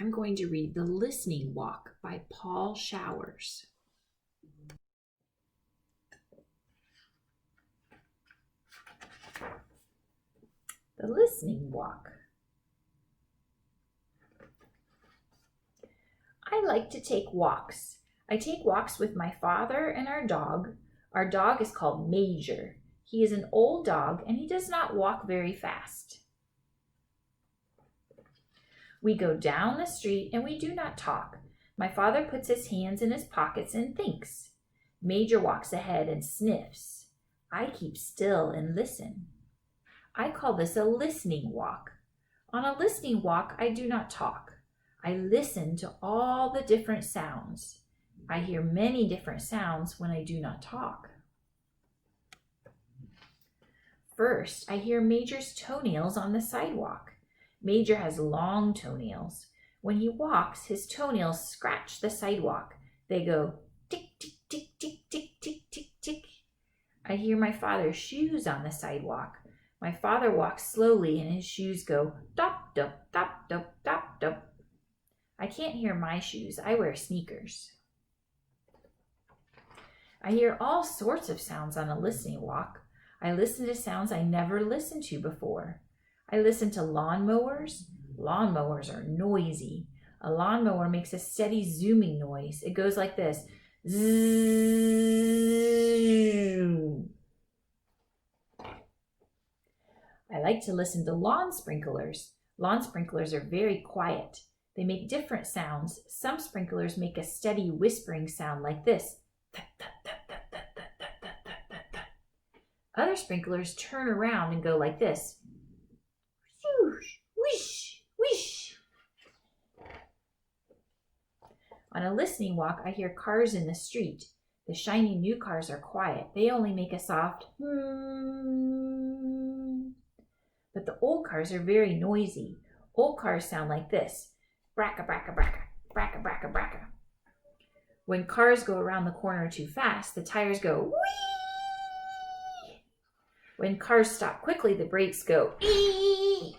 I'm going to read The Listening Walk by Paul Showers. The Listening Walk. I like to take walks. I take walks with my father and our dog. Our dog is called Major. He is an old dog and he does not walk very fast. We go down the street and we do not talk. My father puts his hands in his pockets and thinks. Major walks ahead and sniffs. I keep still and listen. I call this a listening walk. On a listening walk, I do not talk. I listen to all the different sounds. I hear many different sounds when I do not talk. First, I hear Major's toenails on the sidewalk. Major has long toenails. When he walks, his toenails scratch the sidewalk. They go tick, tick, tick, tick, tick, tick, tick, tick. I hear my father's shoes on the sidewalk. My father walks slowly and his shoes go dop, dop, dop, dop, dop, dop. I can't hear my shoes. I wear sneakers. I hear all sorts of sounds on a listening walk. I listen to sounds I never listened to before. I listen to lawnmowers. Lawnmowers are noisy. A lawnmower makes a steady zooming noise. It goes like this. Zoom. I like to listen to lawn sprinklers. Lawn sprinklers are very quiet. They make different sounds. Some sprinklers make a steady whispering sound like this. Other sprinklers turn around and go like this. Whoosh, whoosh. On a listening walk, I hear cars in the street. The shiny new cars are quiet. They only make a soft But the old cars are very noisy. Old cars sound like this. Bracka, bracka, bracka, bracka, bracka, bracka. When cars go around the corner too fast, the tires go whee! When cars stop quickly, the brakes go ee!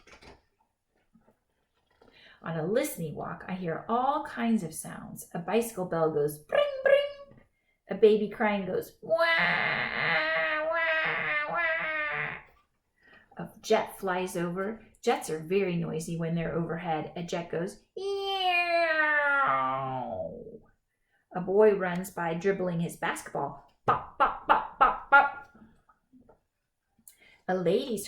On a listening walk, I hear all kinds of sounds. A bicycle bell goes bring, bring. A baby crying goes wah, wah, wah. A jet flies over. Jets are very noisy when they're overhead. A jet goes eow. A boy runs by dribbling his basketball. Bop, bop, bop, bop, bop. A lady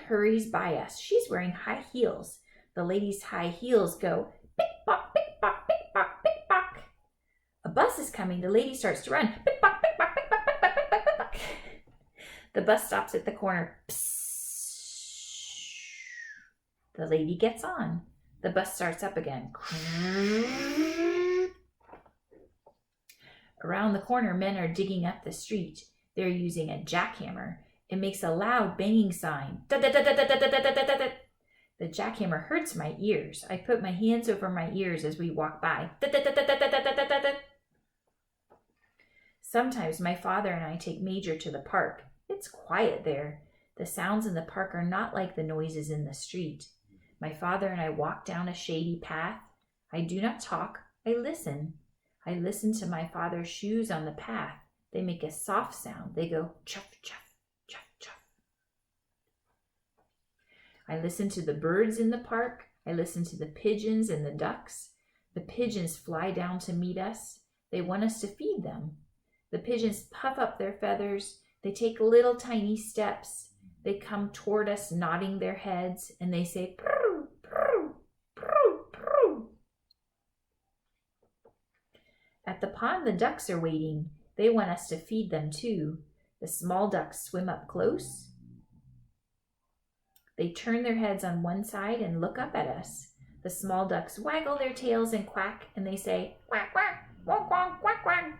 hurries by us. She's wearing high heels. The lady's high heels go pick-pock, pick-pock, pick-pock, pick-pock. A bus is coming. The lady starts to run. Pick-pock, pick-pock, pick-pock, pick-pock, pick-pock, pick-pock. The bus stops at the corner. Psst. The lady gets on. The bus starts up again. Around the corner, men are digging up the street. They're using a jackhammer. It makes a loud banging sign. Da-da-da-da-da-da-da-da-da-da. The jackhammer hurts my ears. I put my hands over my ears as we walk by. Da-da-da-da-da-da-da-da-da. Sometimes my father and I take Major to the park. It's quiet there. The sounds in the park are not like the noises in the street. My father and I walk down a shady path. I do not talk. I listen. I listen to my father's shoes on the path. They make a soft sound. They go chuff, chuff, chuff, chuff. I listen to the birds in the park. I listen to the pigeons and the ducks. The pigeons fly down to meet us. They want us to feed them. The pigeons puff up their feathers. They take little tiny steps. They come toward us nodding their heads and they say, proo, proo, proo, proo. At the pond, the ducks are waiting. They want us to feed them too. The small ducks swim up close. They turn their heads on one side and look up at us. The small ducks waggle their tails and quack, and they say, quack, quack, quack, quack, quack, quack.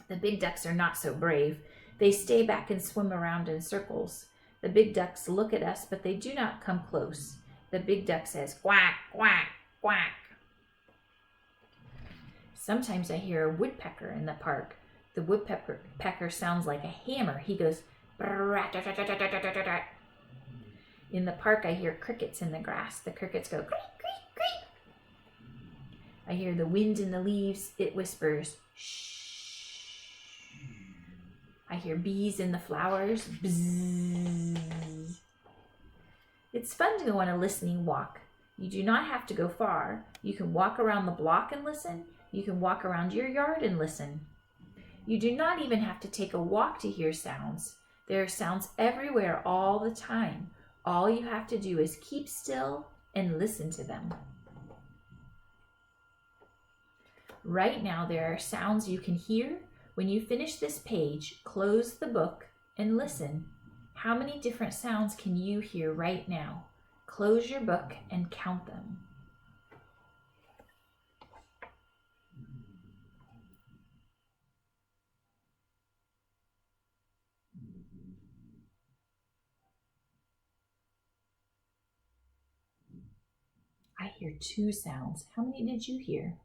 The big ducks are not so brave. They stay back and swim around in circles. The big ducks look at us, but they do not come close. The big duck says, quack, quack, quack. Sometimes I hear a woodpecker in the park. The woodpecker sounds like a hammer. He goes, brat-tat-tat-tat-tat-tat-tat. In the park, I hear crickets in the grass. The crickets go, creak, creak, creak. I hear the wind in the leaves. It whispers, shh. I hear bees in the flowers. Bzzz. It's fun to go on a listening walk. You do not have to go far. You can walk around the block and listen. You can walk around your yard and listen. You do not even have to take a walk to hear sounds. There are sounds everywhere all the time. All you have to do is keep still and listen to them. Right now, there are sounds you can hear. When you finish this page, close the book and listen. How many different sounds can you hear right now? Close your book and count them. I hear 2 sounds. How many did you hear?